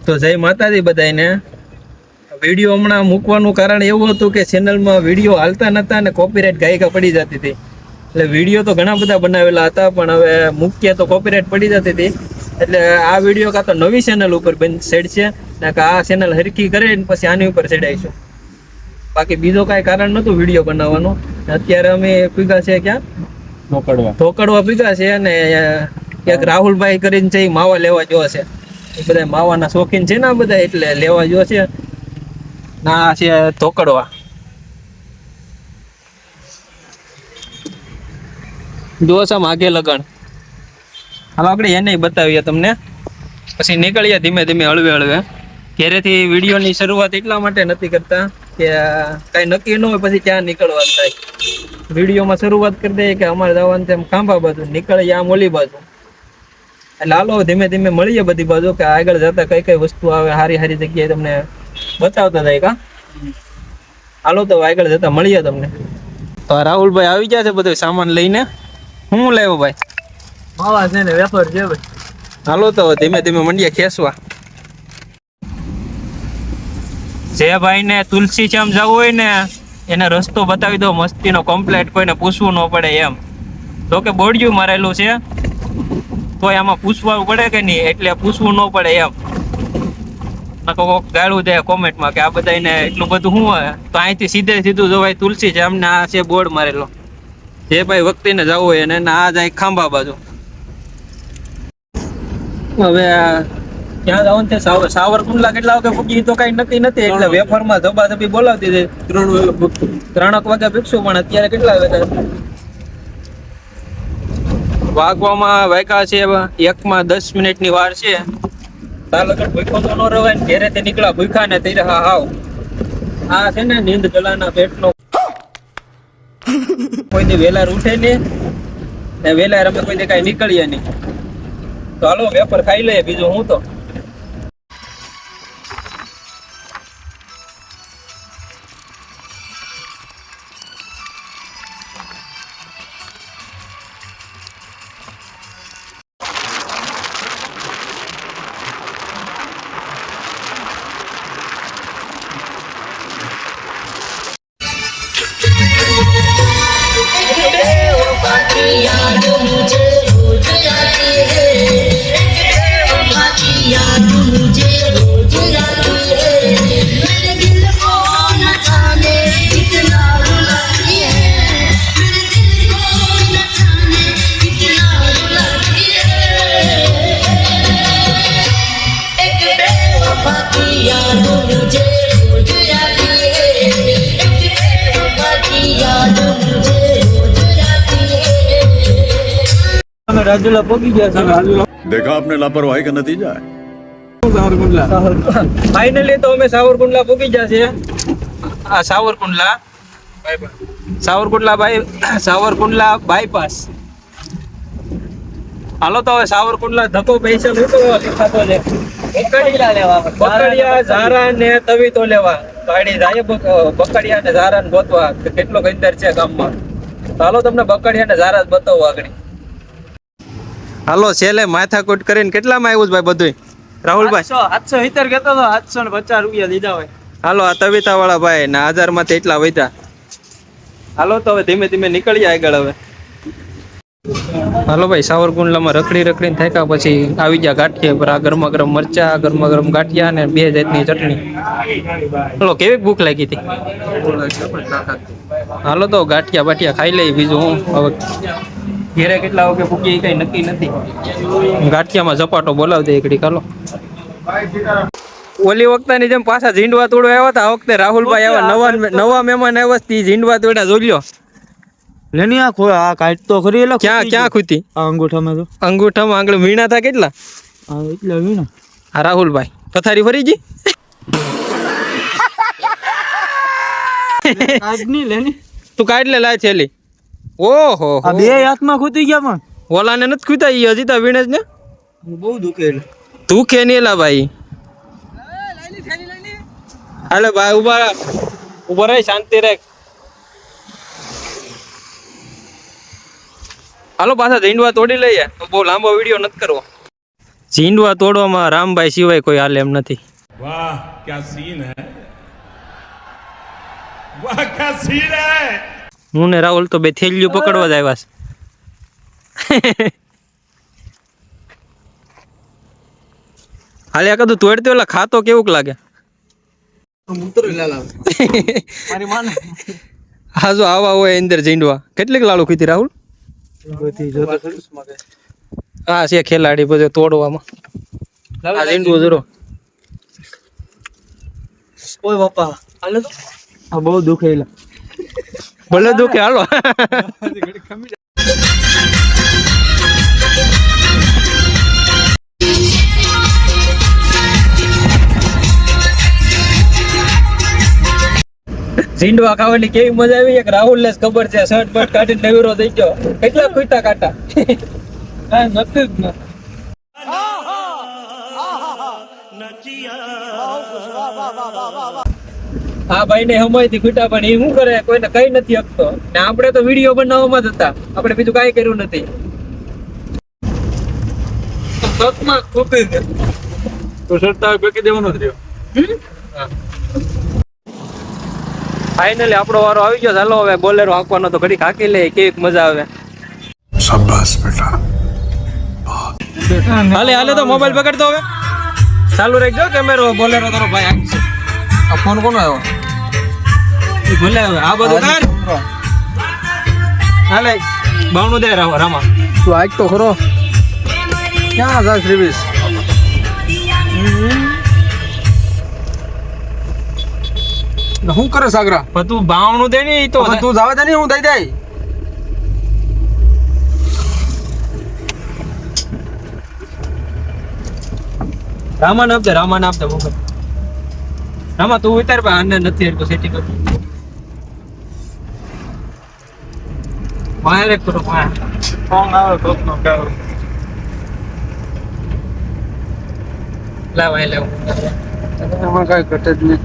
તો જય માતાજી બધાને. વિડીયો હમણાં મૂકવાનું કારણ એવું હતું કે ચેનલમાં વિડીયો હાલતા નહોતા અને કોપીરાઇટ ગાયકા પડી જતી હતી. એટલે વિડીયો તો ઘણા બધા બનાવેલા હતા, પણ હવે મૂકીએ તો કોપીરાઇટ પડી જતી હતી. એટલે આ વિડીયો કાં તો નવી ચેનલ ઉપર સેડ છે ને કે આ ચેનલ હરખી કરીને પછી આની ઉપર સેડાઈશું. બાકી બીજો કાંઈ કારણ નહોતું વિડીયો બનાવવાનું. અત્યારે અમે પીગા છે ક્યાં ધોકડવા પીગા છે, અને એક રાહુલભાઈ કરીને છે, માવા લેવા જોવા છે. એ બધા માવાના શોખીન છે ને બધા, એટલે લેવા જો છે. ના છે ધોકડવા. જો છે માગે લગણ. હાલ આપણે એને બતાવીએ તમને, પછી નીકળીએ ધીમે ધીમે હળવે હળવે. ઘરેથી વિડીયોની શરૂઆત એટલા માટે નથી કરતા કે કાંઈ નક્કી ન હોય પછી ક્યાં નીકળવાનું થાય. વિડીયોમાં શરૂઆત કરી દઈએ કે અમારે જવાનું તેમ ખાંભા બાજુ, નીકળીએ આમ ઓલી બાજુ. એટલે હાલો ધીમે ધીમે મળીએ બધી બાજુ, કે આગળ જતા કઈ કઈ વસ્તુ આવે સારી સારી જગ્યાએ તમને બતાવતા જાય. કા હાલો તો આગળ જતા મળીએ તમને. તો રાહુલભાઈ આવી ગયા છે બધો સામાન લઈને. શું લેવો ભાઈ? માવા છે ને વેફર છે ભાઈ. હાલો તો ધીમે ધીમે મંડીએ ખેંચવા. જે ભાઈને તુલસી શ્યામ જવું હોય ને એને રસ્તો બતાવી દો મસ્તીનો, કમ્પ્લેટ, કોઈને પૂછવું ન પડે એમ. તો કે બોર્ડિયું મારેલું છે તોય આમાં પૂછવું પડે કે નહીં, એટલે પૂછવું ન પડે એમ. કોક ગાળું દે કોમેન્ટમાં કે આ બધાને એટલું બધું શું હોય, તો અહીંથી સીધે સીધું જવાય તુલસી છે. અમને આ છે બોર્ડ મારેલો. જે ભાઈ વખતે જવું હોય એને આ જાય ખાંભા બાજુ. હવે ક્યાં જવાનું છે? સાવરકુંડલા કેટલા વાગે પૂગી તો કઈ નક્કી નથી, એટલે વેફરમાં ધબાધબી બોલાવતી હતી. 3 વાગે પીકશું, પણ અત્યારે કેટલા વાગ્યા? વાગવામાં વાગ્યા છે 1:10 મિનિટની વાર છે. તાલગઢ ભૂખો તો ન રવાય ને, ઘેરેથી નીકળ્યા ભૂખા ને તઈ હાવ. આ છે ને નીંદ જલાના પેટનો. કોઈ દી વેલાર ઉઠે નહીં ને વેલાર અમે કોઈ દી કઈ નીકળીએ નહીં. તો હાલો વેફર ખાઈ લઈએ, બીજું હું તો. याद मुझे रोज आती है, याद मुझे रोज आती है, मेरे दिल को न जाने कितना रुलाती है, मेरे दिल को न जाने कितना रुलाती है, एक बेवफा की याद मुझे रोज आती है, एक बेवफा की याद मुझे રાજુલા પોગી ગયા છે. देखा आपने लापरवाही का नतीजा है. સાવરકુંડલા ફાઇનલી તો અમે સાવરકુંડલા પોગી ગયા છે. આ સાવરકુંડલા બાયપાસ. હાલો તો હવે સાવરકુંડલા ધક્કો પૈસા લૂંટો દેખાતો છે. બકડિયા ઝારા ને તવીતો લેવા ગાડી જાય. બકડિયા ને ઝારા ને ગોતવા કેટલો ગંદર છે ગામમાં. હાલો તમને બકડિયા ને ઝારા બતાવો આગળ. હાલો છેલ્લે માથાકૂટ કરીને કેટલામાં આવ્યું છે ભાઈ બધું? રાહુલભાઈ 770 કહેતો તો 750 રૂપિયા દીધા હોય. હાલો આ તવીતા વાળા ભાઈ ના 1000 માંથી એટલા વધ્યા. હાલો તો હવે ધીમે ધીમે નીકળીએ આગળ. હવે હાલો ભાઈ સાવરકુંડલામાં રખડીને થાક્યા પછી આવી ગયા ગાંઠિયા પર. આ ગરમા ગરમ મરચા, ગરમા ગરમ ગાંઠિયા અને 2 જાતની ચટણી. હાલો કેવી ભૂખ લાગી હતી? હાલો તો ગાંઠિયા બાઠિયા ખાઈ લઈ, બીજું હું. હવે ઘેરે કેટલા વાગે પૂગી કઈ નક્કી નથી. ગાંઠિયામાં ઝપાટો બોલાવતી એકડી. હાલો ઓલી વખતની જેમ પાછા ઝીંડવા તોડવા આવ્યા હતા. આ વખતે રાહુલભાઈ આવ્યા, નવા મહેમાન આવ્યા. ઝીંડવા તોડ્યા જોઈ લેની આ કાટ તો ખરી. એટલે ક્યાં ખૂતી? અંગૂઠામાં આંગળી વીણા હતા કેટલા? એટલે વીણા. હા રાહુલભાઈ પથારી ફરી ગઈ. લેની તું કાઢ લે લાય છેલી. ઓહો આ 2 હાથમાં ખૂતી ગયા. પણ ઓલાને નથી ખૂતા, ઈ હજી તા વીણે જ ને. બહુ દુખે. દુખે નહીં એલા ભાઈ. હાલે ભાઈ ઉભા રહે, શાંતિ રાખ. હાલો પાછા ઝીંડવા તોડી લઈએ. તો બહુ લાંબો વિડીયો નથી કરવો. ઝીંડવા તોડવામાં રામભાઈ સિવાય કોઈ હાલે એમ નથી. वाह क्या सीन है वाह क्या सीन है હું ને રાહુલ તો બે થેલીઓ પકડવા જ આવ્યા છે. હાલે આ કદું તોડતે ઓલા ખાતો કેવુંક લાગે. મારી માને હા જો આવા હોય અંદર ઝીંડવા. કેટલીક લાડુ કીધી રાહુલ? બધી જોતો હા છે ખેલાડી બધે તોડવામાં. આ ઝીંડવું જરો ઓય બાપા હાલે તો આ બહુ દુખેલા. ભલે દુખે હાલો. ઝીંડવા ખાવાની કેવી મજા આવી એક રાહુલ ને ખબર છે. શર્ટ બટ કાઢીને નવીરો થઈ ગયો. કેટલા ખૂટા કાટા કાંઈ નથી જ ને. આ ભાઈ ને હમણાંથી ખૂટા પણ એ શું કરે કોઈને કઈ નથી શકતો ને. આપણે તો વિડીયો બનાવવામાં જ હતા, આપણે બીજું કાંઈ કર્યું નથી. પગમાં ખૂટી ગયો તો સરતા ફેંકી દેવાનો જ રહ્યો. ફાઇનલી આપણો વારો આવી ગયો. ચાલો હવે બોલેરો હાંકવાનો તો ઘડીક હાંકી લે, કેવી મજા આવે. शाबाश बेटा હાલે હાલે તો મોબાઈલ પકડતો હવે ચાલુ રાખજો. કેમેરો બોલેરો તારો ભાઈ હાંકશે. આ ફોન કોનો આવ્યો? એ ભલે હવે આ બધું કર. હાલે બાવણું દે રામા. તું આજ તો ખરો ક્યાં જા શ્રીવીસ? શું કરે સાગરા? પણ તું બાવણું દે ને ઈ તો તું જાવે તો નહીં, હું દઈ દઈ. રામાને આપજે, રામાને આપજે મોકલ. રામા તું ઉતાર પા આને નથી તો સેટિંગ કર. વાયર એક કરો વાયર. ફોન આવે કોકનો કાવ. લાવ વાય લાવ. એમાં કાંઈ ઘટે જ નહીં.